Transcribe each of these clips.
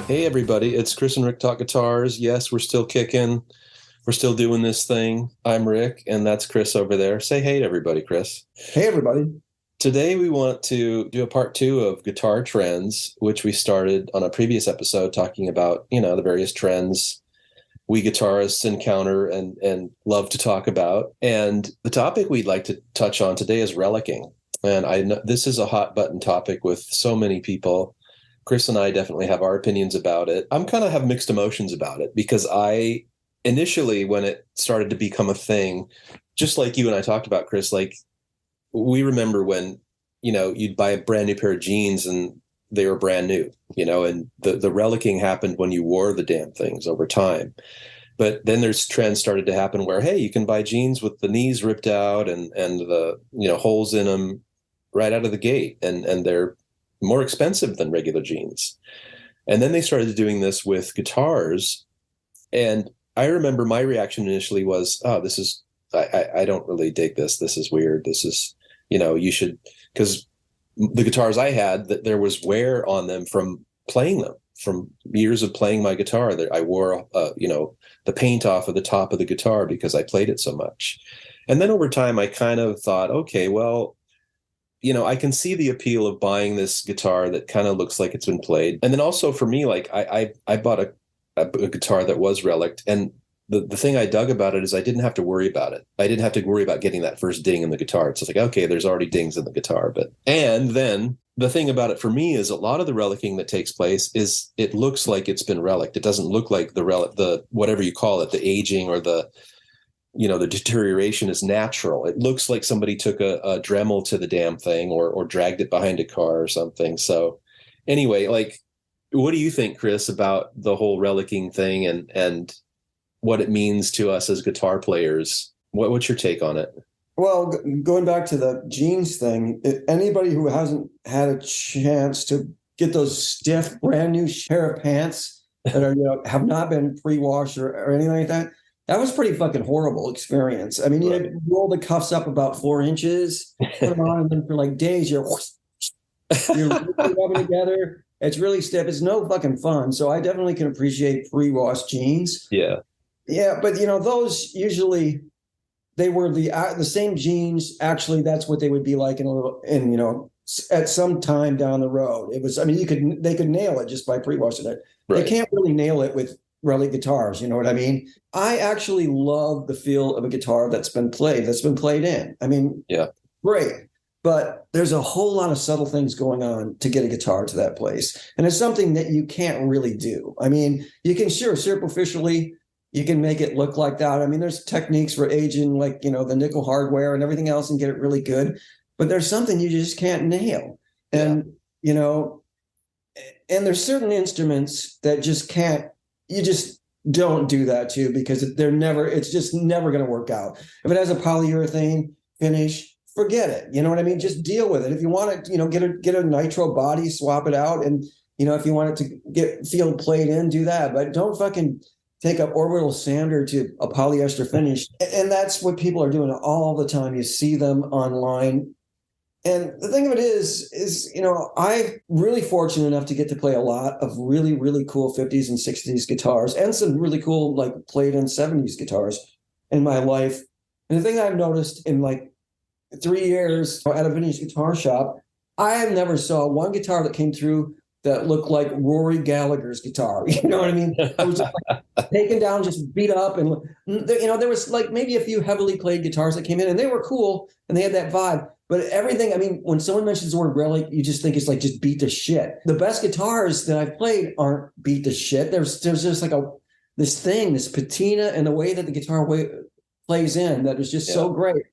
Hey everybody, it's Chris and Rick Talk Guitars. Yes, we're still kicking. We're still doing this thing. I'm Rick, and that's Chris over there. Say hey to everybody, Chris. Hey, everybody. Today we want to do a part two of guitar trends, which we started on a previous episode talking about, the various trends we guitarists encounter and love to talk about. And the topic we'd like to touch on today is relicking. And I know this is a hot button topic with so many people. Chris and I definitely have our opinions about it. I'm kind of have mixed emotions about it because I initially, when it started to become a thing, just like you and I talked about, Chris, like we remember when, you'd buy a brand new pair of jeans and they were brand new, and the relicking happened when you wore the damn things over time. But then there's trends started to happen where, hey, you can buy jeans with the knees ripped out and the, holes in them right out of the gate. And they're more expensive than regular jeans. And then they started doing this with guitars. And I remember my reaction initially was, oh, this is, I don't really dig this. This is weird. This is, you should, because the guitars I had, that there was wear on them from playing them, from years of playing my guitar. That I wore, the paint off of the top of the guitar because I played it so much. And then over time, I kind of thought, okay, well, I can see the appeal of buying this guitar that kind of looks like it's been played. And then also for me, like I bought a guitar that was relicked, and the thing I dug about it is I didn't have to worry about it. I didn't have to worry about getting that first ding in the guitar. It's just like, okay, there's already dings in the guitar. And then the thing about it for me is a lot of the relicking that takes place is it looks like it's been relicked. It doesn't look like the whatever you call it, the aging or the deterioration is natural. It looks like somebody took a Dremel to the damn thing or dragged it behind a car or something. So anyway, like, what do you think, Chris, about the whole relicking thing and what it means to us as guitar players? What's your take on it? Well, going back to the jeans thing, anybody who hasn't had a chance to get those stiff, brand new pair of pants that are, have not been pre-washed or anything like that, that was pretty fucking horrible experience. I mean, Right. you roll the cuffs up about 4 inches, put them on, and then for like days, you're rubbing together. It's really stiff. It's no fucking fun. So I definitely can appreciate pre-washed jeans. Yeah. Yeah, but those usually they were the same jeans. Actually, that's what they would be like at some time down the road. It was, I mean, they could nail it just by pre-washing it. Right. They can't really nail it with relic guitars. You know what I mean? I actually love the feel of a guitar that's been played in. I mean, Yeah. great. But there's a whole lot of subtle things going on to get a guitar to that place. And it's something that you can't really do. I mean, you can superficially, you can make it look like that. I mean, there's techniques for aging, like, the nickel hardware and everything else, and get it really good. But there's something you just can't nail. And, and there's certain instruments that you just don't do that to, because it's just never going to work out. If it has a polyurethane finish, forget it. You know what I mean? Just deal with it. If you want it, get a nitro body, swap it out. And, if you want it to feel played in, do that. But don't fucking take up orbital sander to a polyester finish. And that's what people are doing all the time. You see them online. And the thing of it is, I'm really fortunate enough to get to play a lot of really, really cool 50s and 60s guitars and some really cool, like, played in 70s guitars in my life. And the thing I've noticed in like 3 years at a vintage guitar shop, I never saw one guitar that came through that looked like Rory Gallagher's guitar. You know what I mean? It was just like taken down, just beat up. And, there was like maybe a few heavily played guitars that came in, and they were cool and they had that vibe. But everything, I mean, when someone mentions the word relic, you just think it's like just beat to shit. The best guitars that I've played aren't beat to shit. There's just like this patina, and the way that the guitar plays in that is just so great.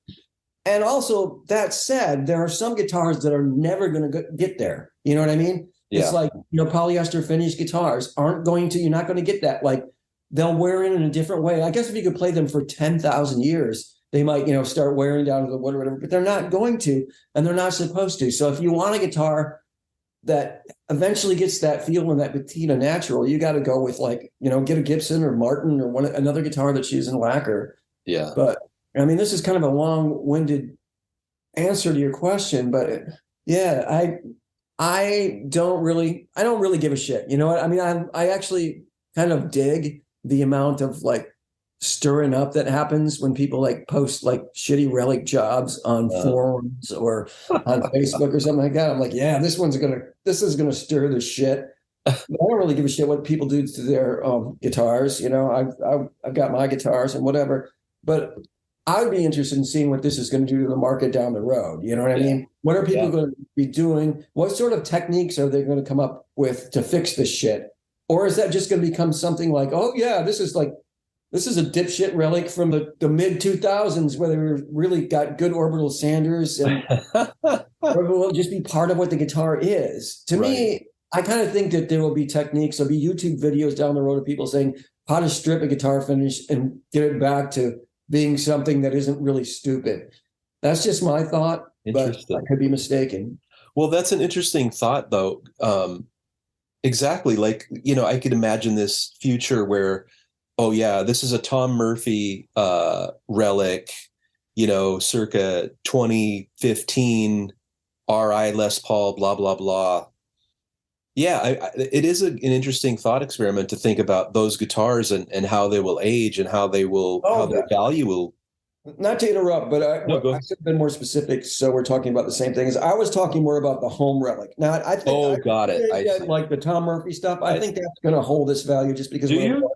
And also, that said, there are some guitars that are never going to get there. You know what I mean? Yeah. It's like, polyester finished guitars you're not going to get that. Like, they'll wear in a different way. I guess if you could play them for 10,000 years, they might, start wearing down to the wood or whatever, but they're not going to, and they're not supposed to. So if you want a guitar that eventually gets that feel and that patina natural, you got to go with, like, get a Gibson or Martin or another guitar that's using lacquer. Yeah. But I mean, this is kind of a long-winded answer to your question, but yeah, I don't really give a shit. You know what? I mean, I actually kind of dig the amount of like stirring up that happens when people like post like shitty relic jobs on forums or on Facebook or something like that. I'm like, yeah, this is gonna stir the shit. I don't really give a shit what people do to their guitars. You know, I've got my guitars and whatever, but I would be interested in seeing what this is going to do to the market down the road. You know what I mean? What are people going to be doing? What sort of techniques are they going to come up with to fix this shit? Or is that just going to become something like, oh yeah, this is a dipshit relic from the mid 2000s where they really got good orbital sanders and or it will just be part of what the guitar is. To me, I kind of think that there will be techniques, there'll be YouTube videos down the road of people saying how to strip a guitar finish and get it back to being something that isn't really stupid. That's just my thought, but I could be mistaken. Well, that's an interesting thought, though. Exactly. Like, you know, I could imagine this future where, oh, yeah, this is a Tom Murphy relic, you know, circa 2015 RI Les Paul, blah, blah, blah. Yeah, it is an interesting thought experiment to think about those guitars and how they will age and how they will, how their value will. Not to interrupt, but I should have been more specific. So we're talking about the same things. I was talking more about the home relic. Now, I think, got it. Like the Tom Murphy stuff. I think that's going to hold its value just because. Do you?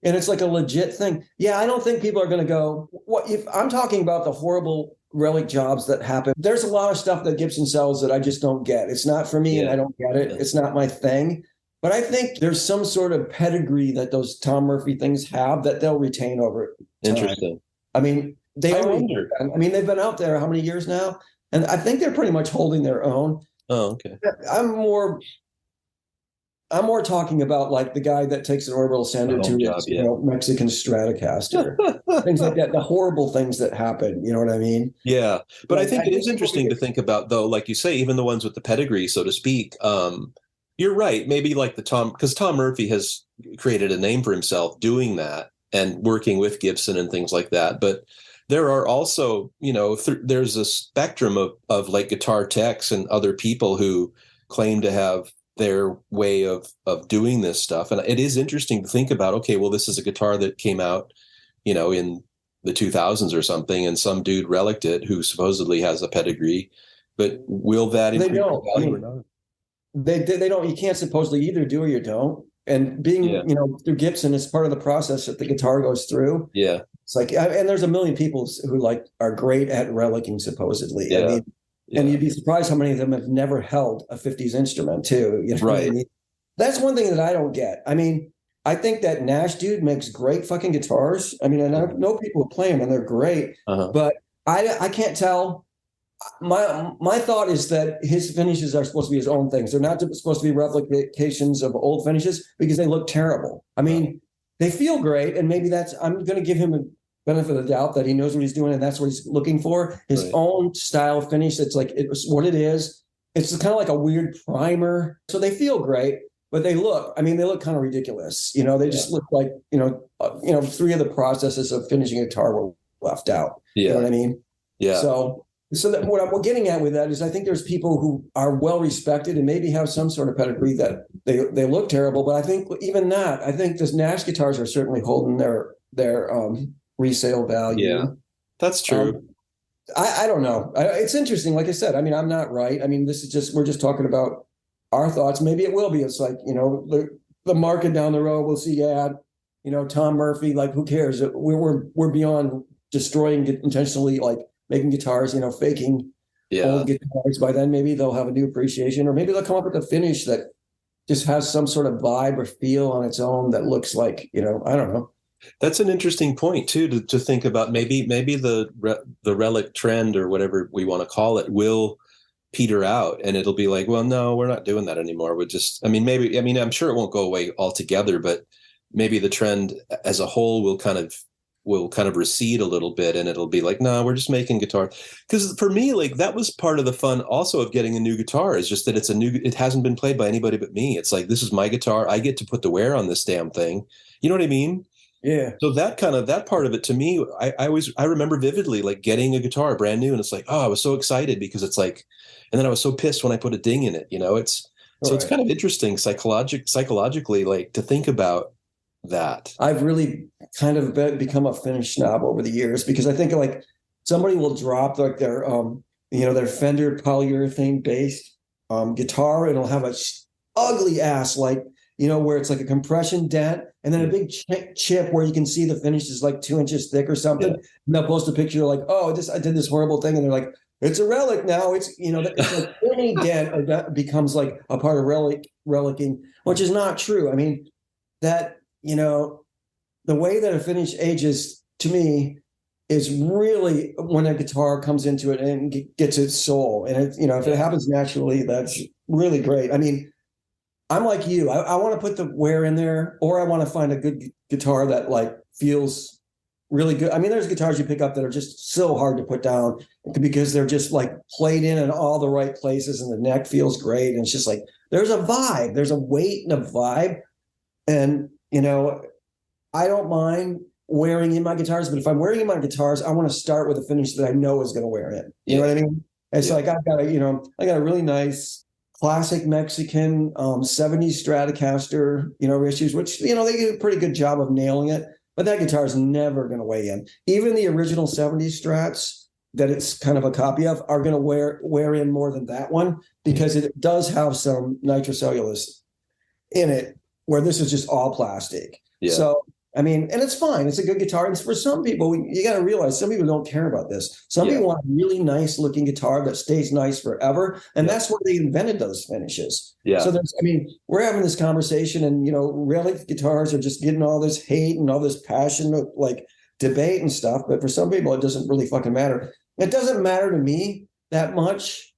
And it's like a legit thing. Yeah, I don't think people are going to go. What if I'm talking about the horrible relic jobs that happen? There's a lot of stuff that Gibson sells that I just don't get. It's not for me, and I don't get it. It's not my thing. But I think there's some sort of pedigree that those Tom Murphy things have that they'll retain over time. Interesting. I mean, they've been out there how many years now? And I think they're pretty much holding their own. Oh, okay. I'm more talking about like the guy that takes an orbital sander to his, Mexican Stratocaster, things like that, the horrible things that happen. You know what I mean? Yeah. But I think it is interesting to think about, though, like you say, even the ones with the pedigree, so to speak. You're right. Maybe like because Tom Murphy has created a name for himself doing that and working with Gibson and things like that. But there are also, there's a spectrum of like guitar techs and other people who claim to have their way of doing this stuff. And it is interesting to think about, okay, well, this is a guitar that came out, in the 2000s or something, and some dude reliced it who supposedly has a pedigree, but will that increase value or not? They don't, you can't supposedly either do or you don't. And being, through Gibson is part of the process that the guitar goes through. Yeah. It's like, and there's a million people who like are great at relicking supposedly. Yeah. I mean, and you'd be surprised how many of them have never held a 50s instrument too. You know right. What I mean? That's one thing that I don't get. I mean, I think that Nash dude makes great fucking guitars. I mean, and I know people who play them and they're great, but I can't tell. My thought is that his finishes are supposed to be his own things. They're not supposed to be replications of old finishes because they look terrible. I mean, they feel great, and maybe I'm going to give him a benefit of the doubt that he knows what he's doing, and that's what he's looking for. His own style finish that's like it's what it is. It's kind of like a weird primer. So they feel great, but they look kind of ridiculous. They just look like, three of the processes of finishing a guitar were left out. Yeah. You know what I mean? Yeah. So that what I'm getting at with that is I think there's people who are well respected and maybe have some sort of pedigree that they look terrible. But I think even that, I think this Nash guitars are certainly holding their resale value. Yeah, that's true. I don't know. It's interesting. Like I said, I mean, I'm not right. I mean, we're just talking about our thoughts. Maybe it will be. It's like, the market down the road, we'll see, Tom Murphy, like, who cares? We're beyond destroying intentionally, like, making guitars, faking old guitars. By then, maybe they'll have a new appreciation, or maybe they'll come up with a finish that just has some sort of vibe or feel on its own that looks like, I don't know. That's an interesting point too, to think about. Maybe the relic trend or whatever we want to call it will peter out, and it'll be like, well, no, we're not doing that anymore. I'm sure it won't go away altogether, but maybe the trend as a whole will kind of recede a little bit, and it'll be like, no, we're just making guitar. Because for me, like, that was part of the fun also of getting a new guitar, is just that it hasn't been played by anybody but me. It's like, this is my guitar. I get to put the wear on this damn thing. You know what I mean? Yeah. So that part of it to me, I remember vividly like getting a guitar brand new, and it's like, oh, I was so excited because it's like, and then I was so pissed when I put a ding in it. It's so it's Right. kind of interesting psychologically, like to think about that. I've really kind of become a Finnish snob over the years because I think like somebody will drop like their their Fender polyurethane based guitar, and it'll have a ugly ass like where it's like a compression dent and then a big chip where you can see the finish is like 2 inches thick or something. Yeah. And they'll post a picture like, oh, I did this horrible thing, and they're like, it's a relic now. It's it's like any dent or that becomes like a part of relicing, which is not true. I mean that the way that a finish ages to me is really when a guitar comes into it and gets its soul. And if it happens naturally, that's really great. I mean, I'm like you. I want to put the wear in there, or I want to find a good guitar that like feels really good. I mean, there's guitars you pick up that are just so hard to put down because they're just like played in all the right places, and the neck feels great. And it's just like there's a vibe, there's a weight and a vibe. And I don't mind wearing in my guitars, but if I'm wearing in my guitars, I want to start with a finish that I know is going to wear in. You know what I mean? It's like I've got I got a really nice classic Mexican 70s Stratocaster, issues, which they do a pretty good job of nailing it. But that guitar is never going to weigh in. Even the original 70s Strats that it's kind of a copy of are going to wear in more than that one because it does have some nitrocellulose in it, where this is just all plastic. Yeah. So, I mean, and it's fine. It's a good guitar. And for some people, you got to realize some people don't care about this. Some people want a really nice looking guitar that stays nice forever. And that's where they invented those finishes. Yeah. So we're having this conversation and, relic guitars are just getting all this hate and all this passion, like debate and stuff. But for some people, it doesn't really fucking matter. It doesn't matter to me that much.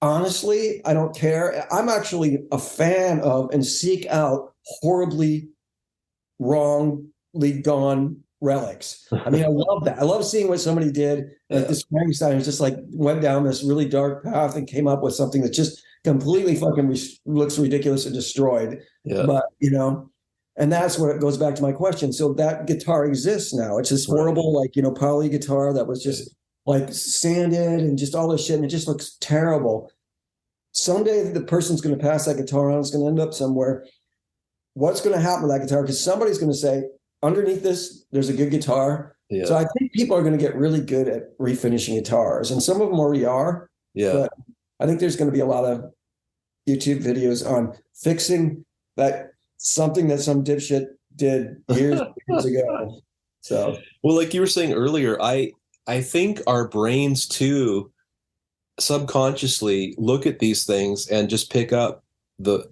Honestly, I don't care. I'm actually a fan of and seek out horribly wrongly gone relics. I mean, I love that. I love seeing what somebody did. Like this Frankenstein is just like went down this really dark path and came up with something that just completely fucking looks ridiculous and destroyed. Yeah. But and that's what it goes back to my question. So that guitar exists now. It's this horrible, like poly guitar that was just like sanded and just all this shit, and it just looks terrible. Someday the person's going to pass that guitar on. It's going to end up somewhere. What's going to happen with that guitar? Because somebody's going to say, underneath this, there's a good guitar. Yeah. So I think people are going to get really good at refinishing guitars, and some of them already are. Yeah. But I think there's going to be a lot of YouTube videos on fixing that something that some dipshit did years ago. So, well, like you were saying earlier, I think our brains too subconsciously look at these things and just pick up the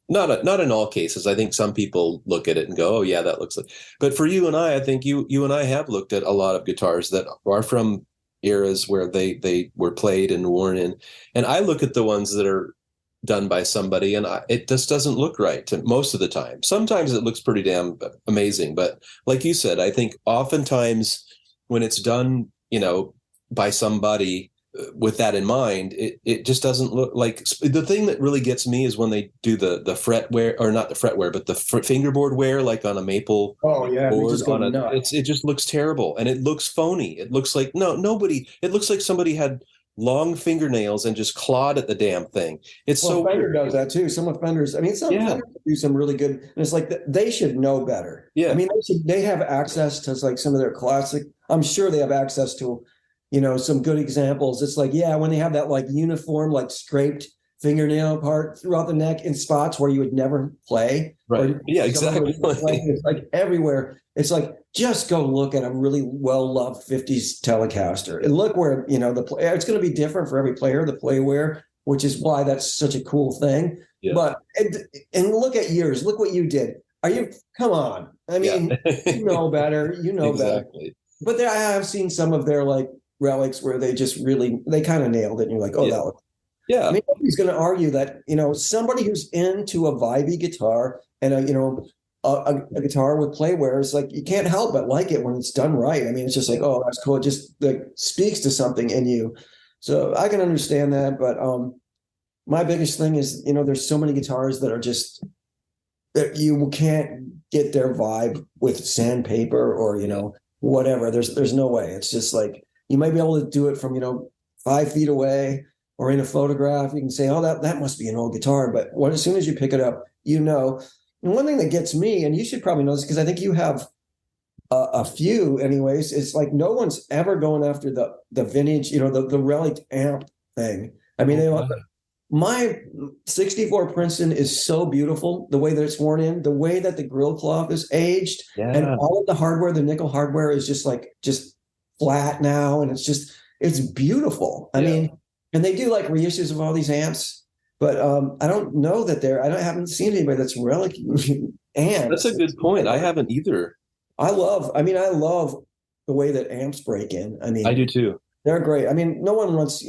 not in all cases. I think some people look at it and go, oh yeah, that looks like, but for you and I think you and I have looked at a lot of guitars that are from eras where they were played and worn in. And I look at the ones that are done by somebody and it just doesn't look right to most of the time. Sometimes it looks pretty damn amazing. But like you said, I think oftentimes when it's done, by somebody with that in mind, it just doesn't look like. The thing that really gets me is when they do the fret wear, or not the fret wear, but the fingerboard wear, like on a maple. Oh yeah, board it just looks terrible and it looks phony. It looks like it looks like somebody had long fingernails and just clawed at the damn thing. Fender does that too. Some of Fenders, I mean, some Fenders do some really good, and it's like they should know better. Yeah, I mean, they have access to like some of their classic. I'm sure they have access to, some good examples. It's like, when they have that like uniform, like scraped fingernail part throughout the neck in spots where you would never play. Right. Yeah, exactly. It's like everywhere. It's like, just go look at a really well-loved 50s Telecaster and look where, it's going to be different for every player, the playware, which is why that's such a cool thing. Yeah. But, and look at yours, look what you did. Come on. I mean, you know better, exactly. better. But I have seen some of their like relics where they just they kind of nailed it. And you're like, oh, that was. Yeah. I mean, nobody's going to argue that, somebody who's into a vibey guitar and a guitar with playware is like, you can't help but like it when it's done right. I mean, it's just like, oh, that's cool. It just like speaks to something in you. So I can understand that. But my biggest thing is, there's so many guitars that are just that you can't get their vibe with sandpaper or, whatever. There's no way. It's just like, you might be able to do it from, 5 feet away or in a photograph. You can say, oh, that must be an old guitar. But as soon as you pick it up, And one thing that gets me, and you should probably know this because I think you have a few anyways, is like no one's ever going after the vintage, the relic amp thing. I mean, my 64 Princeton is so beautiful, the way that it's worn in, the way that the grill cloth is aged, and all of the hardware, the nickel hardware is just flat now. And it's beautiful. I mean, and they do like reissues of all these amps, but I don't know that I haven't seen anybody that's relic amps. That's a good point. I haven't either. I love the way that amps break in. I mean, I do too. They're great. I mean, no one wants,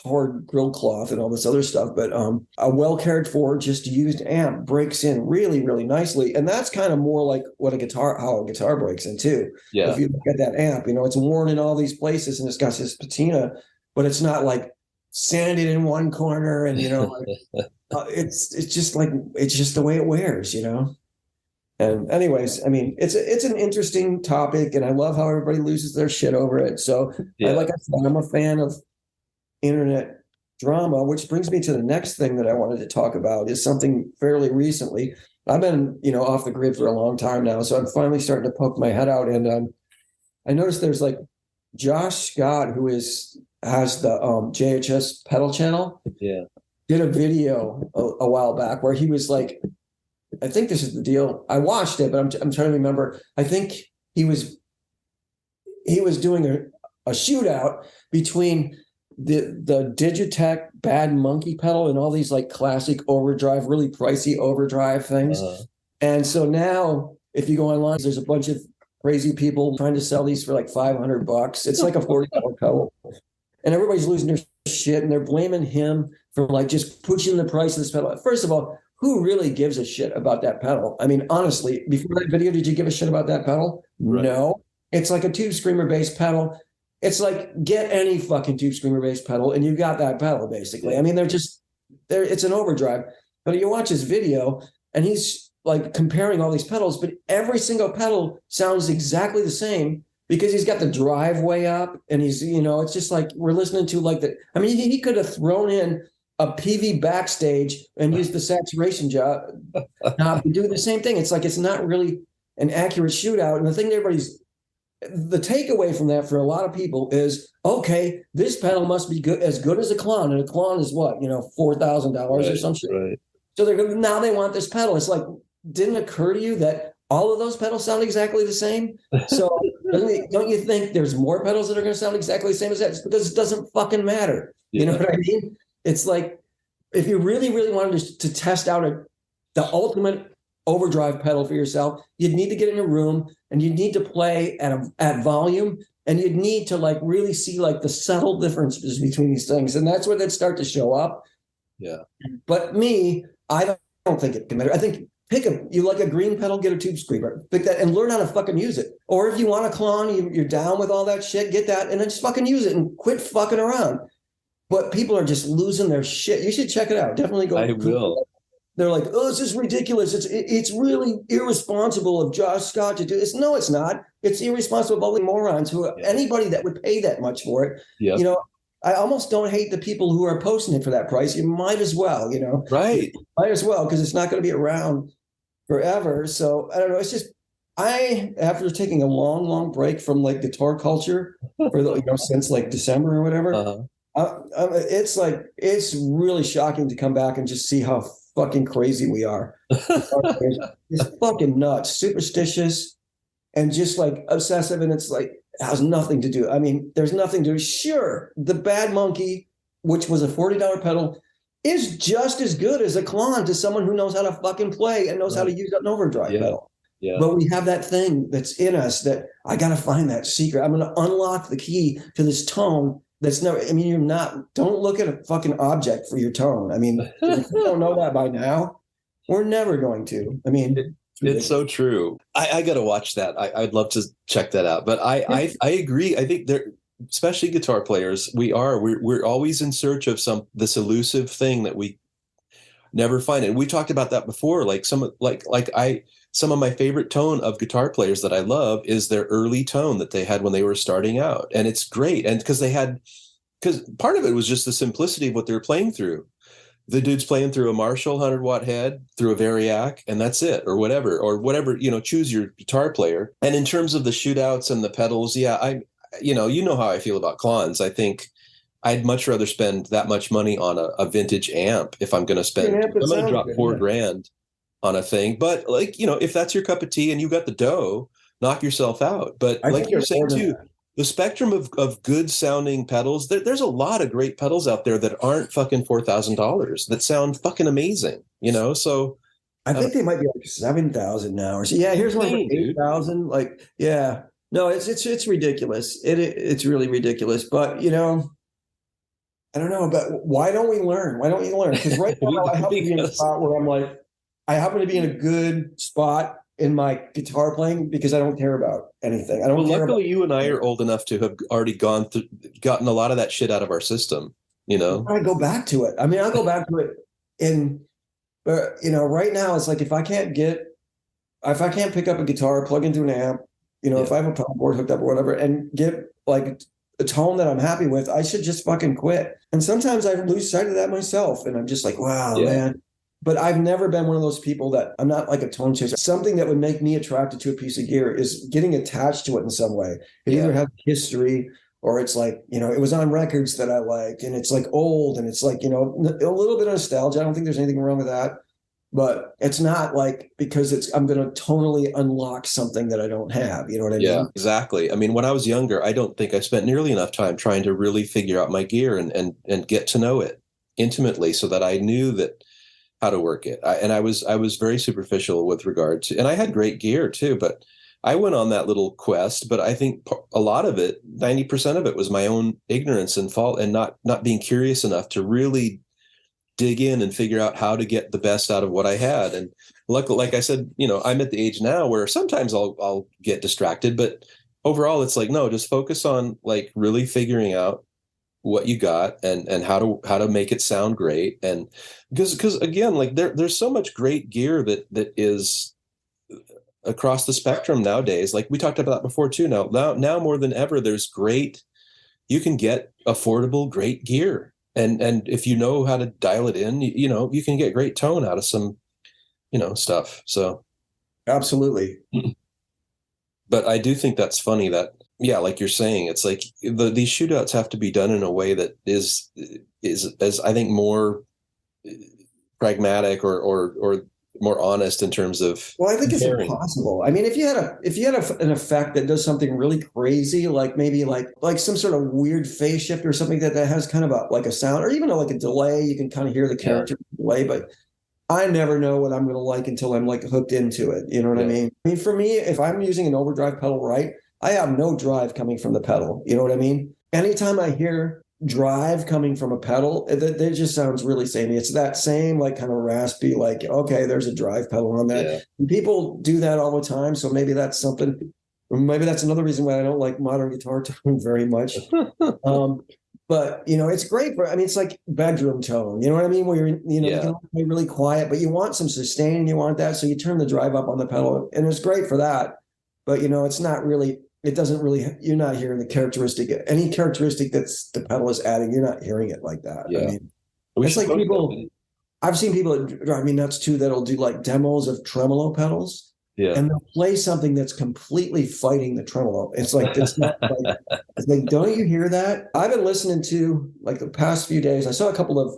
torn grill cloth and all this other stuff, but a well cared for, just used amp breaks in really, really nicely. And that's kind of more like how a guitar breaks in too. Yeah. If you look at that amp, it's worn in all these places and it's got this patina, but it's not like sanded in one corner and, it's just the way it wears, And anyways, I mean, it's an interesting topic, and I love how everybody loses their shit over it. So, like I said, I'm a fan of internet drama, which brings me to the next thing that I wanted to talk about. Is something fairly recently. I've been, off the grid for a long time now, so I'm finally starting to poke my head out, and I noticed there's like Josh Scott, who has the JHS pedal channel. Yeah, did a video a while back where he was like, I think this is the deal. I watched it, but I'm trying to remember. I think he was doing a shootout between the Digitech Bad Monkey pedal and all these like classic overdrive, really pricey overdrive things. And so now, if you go online, there's a bunch of crazy people trying to sell these for like $500. It's like a $40 pedal, and everybody's losing their shit, and they're blaming him for like just pushing the price of this pedal. First of all, who really gives a shit about that pedal? I mean, honestly, before that video, did you give a shit about that pedal? Right. No. It's like a Tube Screamer bass pedal. It's like, get any fucking Tube Screamer bass pedal and you've got that pedal, basically. I mean, it's an overdrive. But you watch his video and he's like comparing all these pedals, but every single pedal sounds exactly the same because he's got the drive way up and he's, it's just like we're listening to like the, I mean, he could have thrown in a PV backstage and use the saturation knob to do the same thing. It's like, it's not really an accurate shootout. And the thing the takeaway from that for a lot of people is, okay, this pedal must be as good as a Klon. And a Klon is what, $4,000 or some shit. Right. So now they want this pedal. It's like, didn't occur to you that all of those pedals sound exactly the same? So don't you think there's more pedals that are going to sound exactly the same as that? It's because it doesn't fucking matter. Yeah. You know what I mean? It's like, if you really, really wanted to test out the ultimate overdrive pedal for yourself, you'd need to get in a room and you'd need to play at volume, and you'd need to like really see like the subtle differences between these things. And that's where they'd start to show up. Yeah. But I don't think it can matter. I think you like a green pedal, get a Tube Screamer, pick that and learn how to fucking use it. Or if you want a Klon, you're down with all that shit, get that and then just fucking use it and quit fucking around. But people are just losing their shit. You should check it out. Definitely go. I will. They're like, oh, this is ridiculous. It's really irresponsible of Josh Scott to do this. No, it's not. It's irresponsible of morons anybody that would pay that much for it. Yep. I almost don't hate the people who are posting it for that price. You might as well, Right. Might as well, because it's not going to be around forever. So I don't know. It's just, after taking a long, long break from like guitar culture for since like December or whatever, it's really shocking to come back and just see how fucking crazy we are. It's fucking nuts, superstitious, and just like obsessive. And it's like, it has nothing to do. I mean, there's nothing to do. Sure, the Bad Monkey, which was a $40 pedal, is just as good as a Klon to someone who knows how to fucking play and knows how to use an overdrive pedal. Yeah. But we have that thing that's in us that I got to find that secret. I'm going to unlock the key to this tone. That's never, I mean, don't look at a fucking object for your tone. I mean, if you don't know that by now, we're never going to. I mean, it's so true. I got to watch that. I'd love to check that out. But I agree. I think especially guitar players, we're always in search of this elusive thing that never find it. We talked about that before. Like some of my favorite tone of guitar players that I love is their early tone that they had when they were starting out. And it's great. And because part of it was just the simplicity of what they were playing through. The dude's playing through a Marshall 100-watt head, through a Variac, and that's it, or whatever, choose your guitar player. And in terms of the shootouts and the pedals, yeah, you know how I feel about Klons. I think I'd much rather spend that much money on a vintage amp if I'm going to drop $4,000 on a thing. But like, if that's your cup of tea and you got the dough, knock yourself out. But like you're saying too, the spectrum of good sounding pedals, there's a lot of great pedals out there that aren't fucking $4,000 that sound fucking amazing, So I think they might be like 7,000 now or so. Yeah, here's one for 8,000. Like, yeah, no, it's ridiculous. It's really ridiculous. But I don't know, but why don't we learn? Why don't you learn? Because right now I happen to be in a spot where I'm like, I happen to be in a good spot in my guitar playing because I don't care about anything. I don't care. Luckily, you and I are old enough to have already gotten a lot of that shit out of our system. I go back to it. I mean, I'll go back to it right now it's like if I can't pick up a guitar, plug into an amp, if I have a pedal board hooked up or whatever, and get like a tone that I'm happy with, I should just fucking quit. And sometimes I lose sight of that myself, and I'm just like, wow, man. But I've never been one of those people that I'm not like a tone chaser. Something that would make me attracted to a piece of gear is getting attached to it in some way. It either has history or it's like, it was on records that I liked and it's like old and it's like, a little bit of nostalgia. I don't think there's anything wrong with that, but it's not like because I'm going to tonally unlock something that I don't have. You know what I mean? Yeah, exactly. I mean, when I was younger, I don't think I spent nearly enough time trying to really figure out my gear and get to know it intimately so that I knew how to work it. I was very superficial with regard to, and I had great gear too, but I went on that little quest, but I think a lot of it, 90% of it was my own ignorance and fault and not being curious enough to really dig in and figure out how to get the best out of what I had. And like I said, I'm at the age now where sometimes I'll get distracted, but overall it's like, no, just focus on like really figuring out what you got and how to make it sound great. And because again, like there's so much great gear that is across the spectrum nowadays. Like we talked about that before too. Now more than ever, you can get affordable, great gear. And if you know how to dial it in, you can get great tone out of some, stuff. So absolutely. But I do think that's funny that, yeah, like you're saying, it's like these shootouts have to be done in a way that is as I think more pragmatic or more honest in terms of. Well, I think it's impossible. I mean, if you had an effect that does something really crazy, like maybe like some sort of weird phase shift or something that has kind of a sound, or even like a delay, you can kind of hear the character delay, but I never know what I'm going to like until I'm like hooked into it. You know what I mean? I mean, for me, if I'm using an overdrive pedal right, I have no drive coming from the pedal. You know what I mean? Anytime I hear drive coming from a pedal, it just sounds really samey. It's that same like kind of raspy, like, okay, there's a drive pedal on that. Yeah. And people do that all the time. So maybe that's something, maybe that's another reason why I don't like modern guitar tone very much. But, it's great it's like bedroom tone, you know what I mean? Where you can play really quiet, but you want some sustain and you want that. So you turn the drive up on the pedal and it's great for that. But, it's not really, it doesn't really, you're not hearing any characteristic that's the pedal is adding. You're not hearing it like that. Yeah. I mean, it's like I've seen people that drive me nuts too, that'll do like demos of tremolo pedals. Yeah. And they'll play something that's completely fighting the tremolo. It's like, it's not like, it's like, don't you hear that? I've been listening to like the past few days. I saw a couple of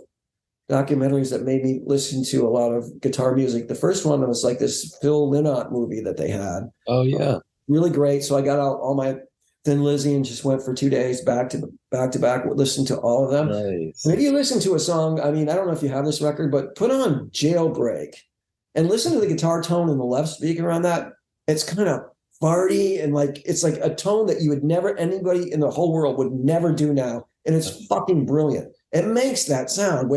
documentaries that made me listen to a lot of guitar music. The first one was like this Phil Lynott movie that they had. Oh yeah. Really great. So I got out all my Thin Lizzy and just went for 2 days back to back, listened to all of them. Nice. Maybe you listen to a song. I mean, I don't know if you have this record, but put on Jailbreak and listen to the guitar tone in the left speaker on that. It's kind of farty and like, it's like a tone that you would never, anybody in the whole world would never do now. And it's fucking brilliant. It makes that sound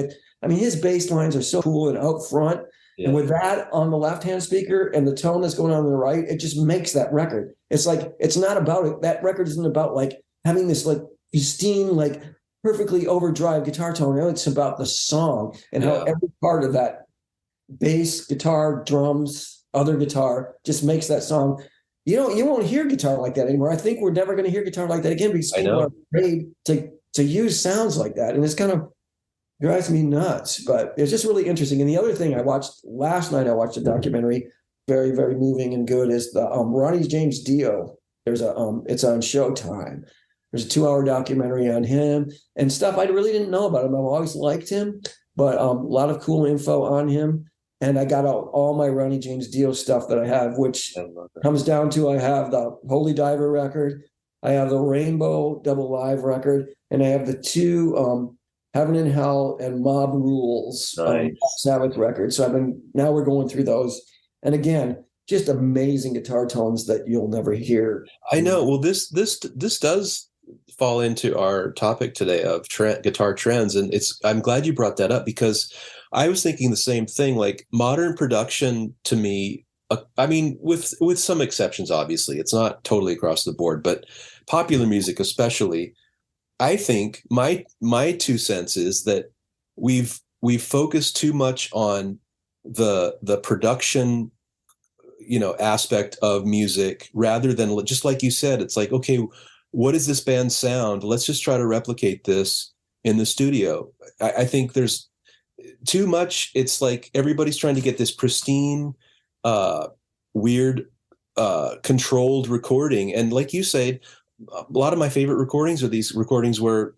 his bass lines are so cool and out front. Yeah. And with that on the left-hand speaker and the tone that's going on the right, it just makes that record. It's like, it's not about it. That record isn't about like having this like pristine, like perfectly overdrive guitar tone. It's about the song and how every part of that bass, guitar, drums, other guitar, just makes that song. You won't hear guitar like that anymore. I think we're never going to hear guitar like that again because I people are know. afraid to use sounds like that, and it's kind of drives me nuts. But it's just really interesting. And the other thing I watched last night, I watched a documentary, very very moving and good, is the Ronnie James Dio. There's a it's on Showtime. There's a 2-hour documentary on him and stuff I really didn't know about him. I've always liked him, but a lot of cool info on him. And I got out all my Ronnie James Dio stuff that I have, which comes down to I have the Holy Diver record, I have the Rainbow Double Live record, and I have the two Heaven and Hell and Mob Rules Sabbath records. So now we're going through those. And again, just amazing guitar tones that you'll never hear. I know. Well, this does fall into our topic today of guitar trends, and I'm glad you brought that up because I was thinking the same thing. Like modern production to me, I mean, with some exceptions, obviously, it's not totally across the board, but popular music, especially, I think my 2 cents is that we've focused too much on the production, aspect of music rather than just like you said. It's like, okay, what does this band sound? Let's just try to replicate this in the studio. I think there's too much. It's like everybody's trying to get this pristine, weird, controlled recording. And like you said, a lot of my favorite recordings are these recordings where,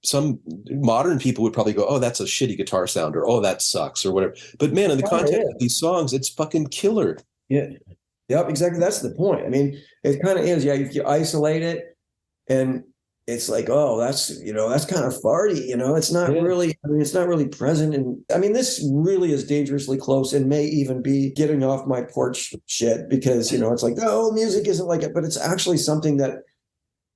some modern people would probably go, oh, that's a shitty guitar sound, or, oh, that sucks, or whatever. But man, in the context of these songs, it's fucking killer. Yeah. Yep, exactly. That's the point. I mean, it kind of is. Yeah, if you isolate it and it's like, oh, that's kind of farty, it's not really, it's not really present. And I mean, this really is dangerously close and may even be getting off my porch shit because, it's like, oh, music isn't like it, but it's actually something that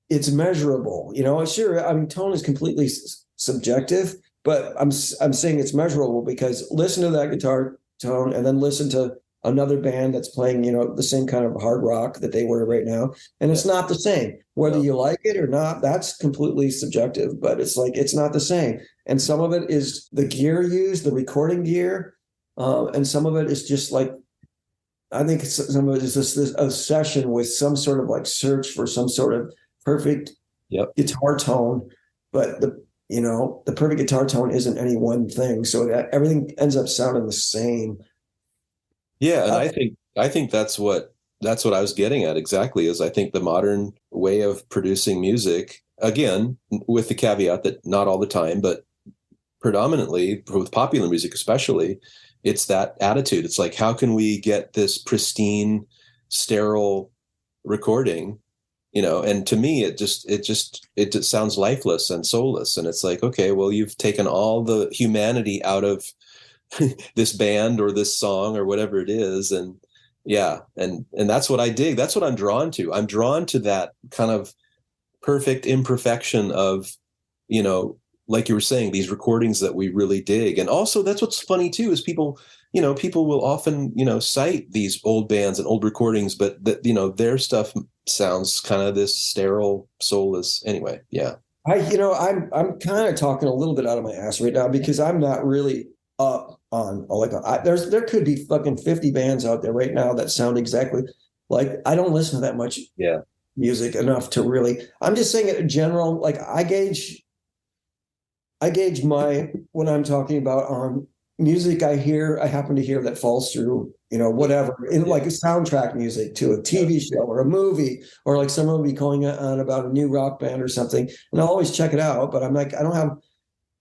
it's measurable, sure. I mean, tone is completely subjective, but I'm saying it's measurable because listen to that guitar tone and then listen to another band that's playing, the same kind of hard rock that they were right now. And it's not the same, whether you like it or not, that's completely subjective, but it's like, it's not the same. And some of it is the gear used, the recording gear. And some of it is just like, I think some of it is just this obsession with some sort of like search for some sort of perfect guitar tone. But the perfect guitar tone isn't any one thing. So everything ends up sounding the same. Yeah, and I think that's what I was getting at exactly. Is I think the modern way of producing music, again, with the caveat that not all the time, but predominantly with popular music, especially, it's that attitude. It's like, how can we get this pristine, sterile recording? And to me, it just sounds lifeless and soulless. And it's like, okay, well, you've taken all the humanity out of this band or this song or whatever it is. And and that's what I dig. That's what I'm drawn to. I'm drawn to that kind of perfect imperfection of, like you were saying, these recordings that we really dig. And also that's what's funny too, is people will often, cite these old bands and old recordings, but that, their stuff sounds kind of this sterile, soulless. Anyway. Yeah. I'm kind of talking a little bit out of my ass right now because I'm not really up on there could be fucking 50 bands out there right now that sound exactly like. I don't listen to that much music enough to really. I'm just saying it in general. Like I gauge my when I'm talking about music I happen to hear that falls through, whatever in like a soundtrack music to a TV show or a movie, or like someone will be calling on about a new rock band or something, and I'll always check it out. But I'm like,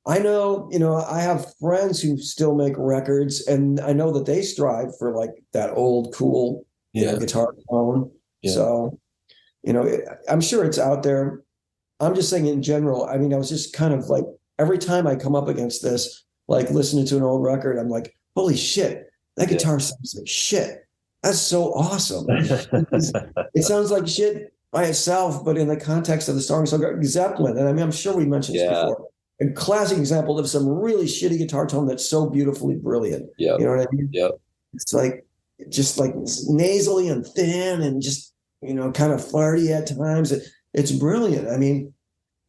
I know, I have friends who still make records, and I know that they strive for like that old cool guitar tone. Yeah. So, I'm sure it's out there. I'm just saying in general. I mean, I was just kind of like every time I come up against this, like listening to an old record, I'm like, holy shit, that guitar sounds like shit. That's so awesome. It sounds like shit by itself, but in the context of the song. So Zeppelin, and I mean, I'm sure we mentioned this before. A classic example of some really shitty guitar tone that's so beautifully brilliant. Yeah. You know what I mean? Yeah. It's like just like nasally and thin and just, kind of farty at times. It's brilliant. I mean,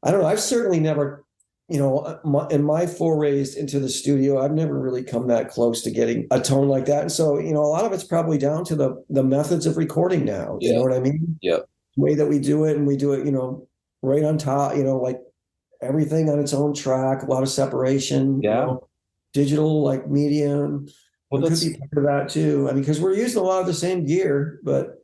I don't know. I've certainly never in my forays into the studio, I've never really come that close to getting a tone like that. And so, a lot of it's probably down to the methods of recording now. You know Yeah. what I mean? Yeah. The way that we do it, and we do it, right on top, like everything on its own track, a lot of separation, Yeah. digital like medium. Well, It could be part of that too. I mean, because we're using a lot of the same gear, but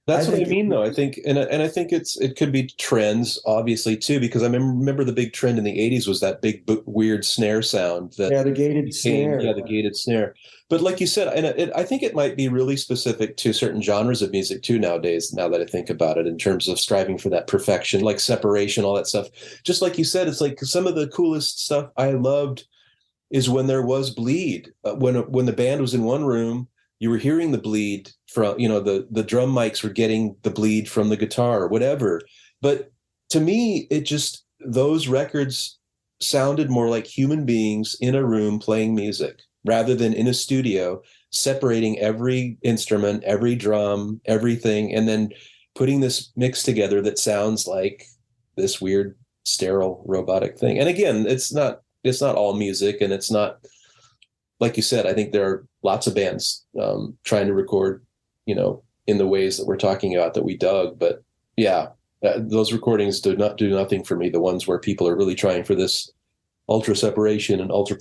I that's what I think mean, though. I think, and I think it could be trends, obviously, too, because I remember the big trend in the '80s was that big weird snare sound that yeah, the gated became, snare. yeah, the gated snare. But like you said, and I think it might be really specific to certain genres of music too nowadays. Now that I think about it, in terms of striving for that perfection, like separation, all that stuff. Just like you said, it's like some of the coolest stuff I loved is when there was bleed. When the band was in one room, you were hearing the bleed from, the drum mics were getting the bleed from the guitar or whatever. But to me, those records sounded more like human beings in a room playing music rather than in a studio, separating every instrument, every drum, everything, and then putting this mix together that sounds like this weird, sterile, robotic thing. And again, it's not all music, and it's not, like you said, I think there are lots of bands trying to record, in the ways that we're talking about that we dug. But yeah, those recordings do not do nothing for me. The ones where people are really trying for this ultra separation and ultra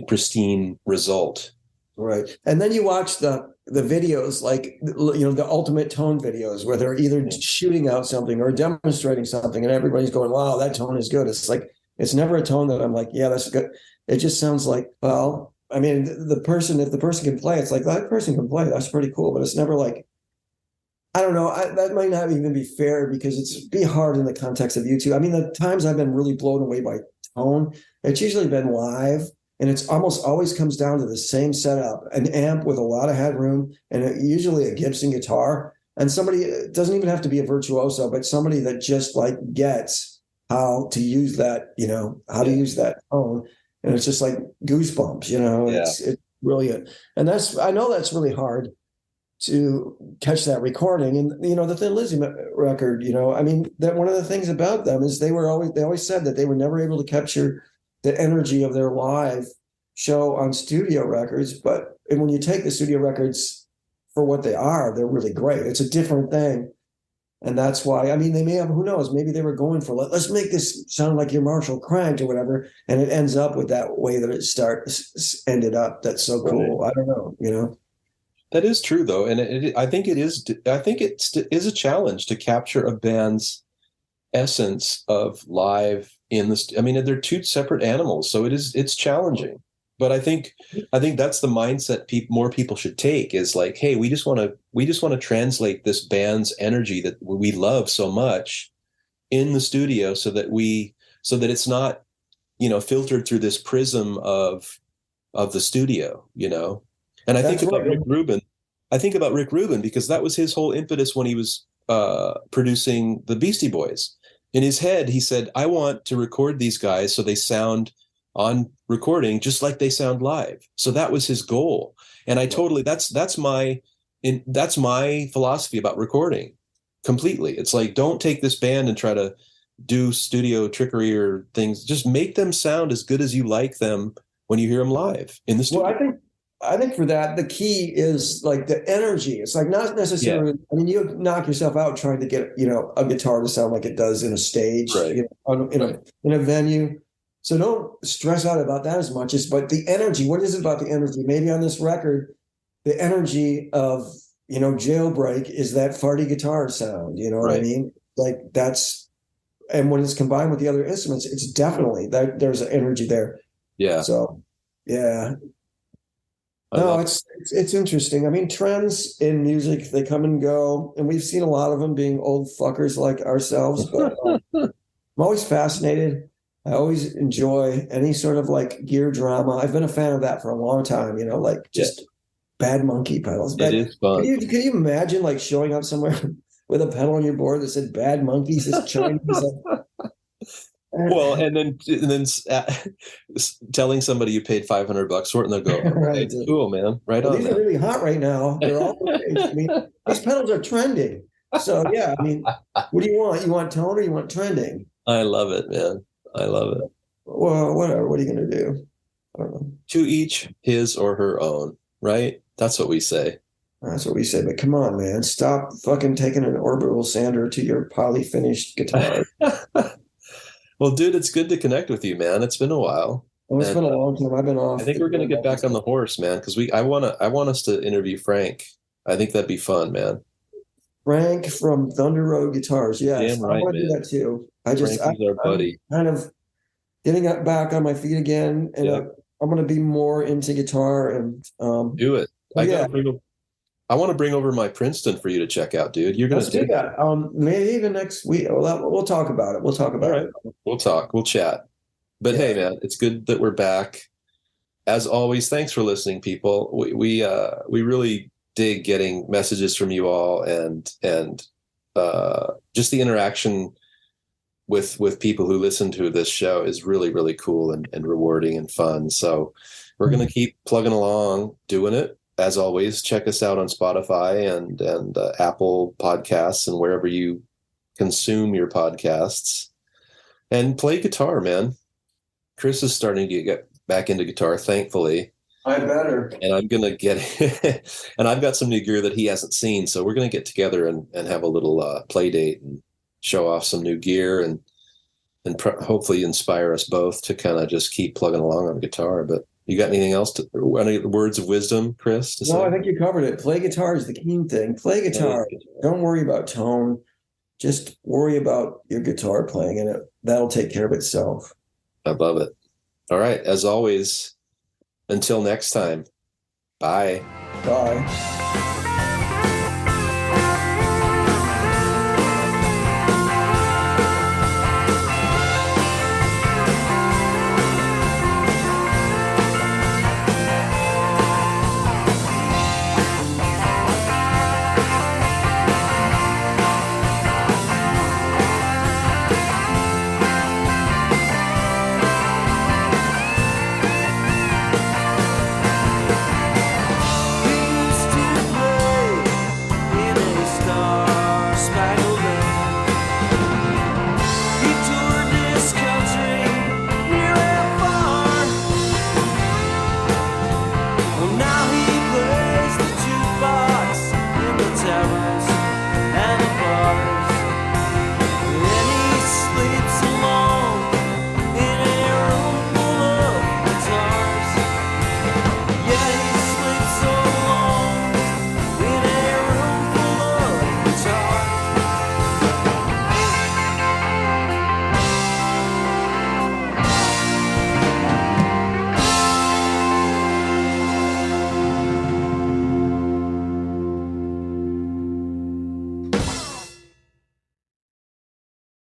pristine result. Right. And then you watch the videos, like, the ultimate tone videos where they're either shooting out something or demonstrating something, and everybody's going, wow, that tone is good. It's like, it's never a tone that I'm like, yeah, that's good. It just sounds like, well, I mean, if the person can play, it's like, that person can play. That's pretty cool. But it's never like, I don't know. That might not even be fair, because it's be hard in the context of YouTube. I mean, the times I've been really blown away by tone, it's usually been live, and it's almost always comes down to the same setup: an amp with a lot of headroom, and usually a Gibson guitar, and somebody, it doesn't even have to be a virtuoso, but somebody that just like gets how to use that, how to use that tone, and it's just like goosebumps, It's brilliant, and I know that's really hard to catch that recording. And the Thin Lizzy record, I mean, that one of the things about them is they always said that they were never able to capture the energy of their live show on studio records. But when you take the studio records for what they are, they're really great. It's a different thing. And that's why, I mean, they may have, who knows, maybe they were going for, let's make this sound like your Marshall cranked or whatever. And it ends up with that way that it ended up. That's so cool. Right. I don't know, That is true, though, and I think it is. I think it is a challenge to capture a band's essence of live in the. I mean, they're two separate animals, so it's challenging. But I think that's the mindset more people should take, is like, hey, we just want to translate this band's energy that we love so much in the studio, so that it's not, filtered through this prism of the studio, And I think about Rick Rubin. I think about Rick Rubin because that was his whole impetus when he was producing the Beastie Boys. In his head, he said, I want to record these guys so they sound on recording just like they sound live. So that was his goal. And that's my philosophy about recording completely. It's like, don't take this band and try to do studio trickery or things. Just make them sound as good as you like them when you hear them live in the studio. Well, I think for that, the key is like the energy. It's like not necessarily, I mean, you knock yourself out trying to get, a guitar to sound like it does in a stage, right. In a venue. So don't stress out about that as much but the energy. What is it about the energy? Maybe on this record, the energy of, Jailbreak is that farty guitar sound. You know what I mean? Like and when it's combined with the other instruments, it's definitely there's an energy there. Yeah. So, yeah. No, it's interesting. I mean, trends in music, they come and go, and we've seen a lot of them being old fuckers like ourselves, but I'm always fascinated. I always enjoy any sort of like gear drama. I've been a fan of that for a long time, like just Bad Monkey pedals. It is fun. Can you imagine like showing up somewhere with a pedal on your board that said Bad Monkeys, this Chinese well, and then telling somebody you paid $500 for it, and they'll go, right, hey, cool, man, right on. These are really hot right now. They're all. I mean, these pedals are trending. So yeah, I mean, what do you want? You want tone or you want trending? I love it, man. I love it. Well, whatever. What are you going to do? I don't know. To each his or her own, right? That's what we say. That's what we say. But come on, man. Stop fucking taking an orbital sander to your poly finished guitar. Well, dude, it's good to connect with you, man. It's been a while. Oh, it's And been a long time. I've been off. I think we're gonna get back on the horse, man, because I want us to interview Frank. I think that'd be fun, man. Frank from Thunder Road Guitars. Yes, Damn I right, want to do man. that too. Frankie's our buddy. I'm kind of getting back on my feet again, and Yeah. I'm going to be more into guitar. And Do it. yeah, I want to bring over my Princeton for you to check out, dude. You're gonna let's do that. Maybe even next week. We'll talk about it. We'll talk about it. We'll talk. We'll chat. But hey, man, it's good that we're back. As always, thanks for listening, people. We really dig getting messages from you all, and just the interaction with people who listen to this show is really, really cool and rewarding and fun. So we're going to keep plugging along, doing it. As always, check us out on Spotify and Apple Podcasts and wherever you consume your podcasts. And play guitar, man. Chris is starting to get back into guitar, thankfully. I better. And I'm going to get and I've got some new gear that he hasn't seen. So we're going to get together and have a little play date and show off some new gear and hopefully inspire us both to kind of just keep plugging along on guitar. But you got anything else any words of wisdom, Chris? To say? I think you covered it. Play guitar is the key thing. Play guitar. Don't worry about tone. Just worry about your guitar playing, and that'll take care of itself. I love it. All right. As always, until next time, bye. Bye.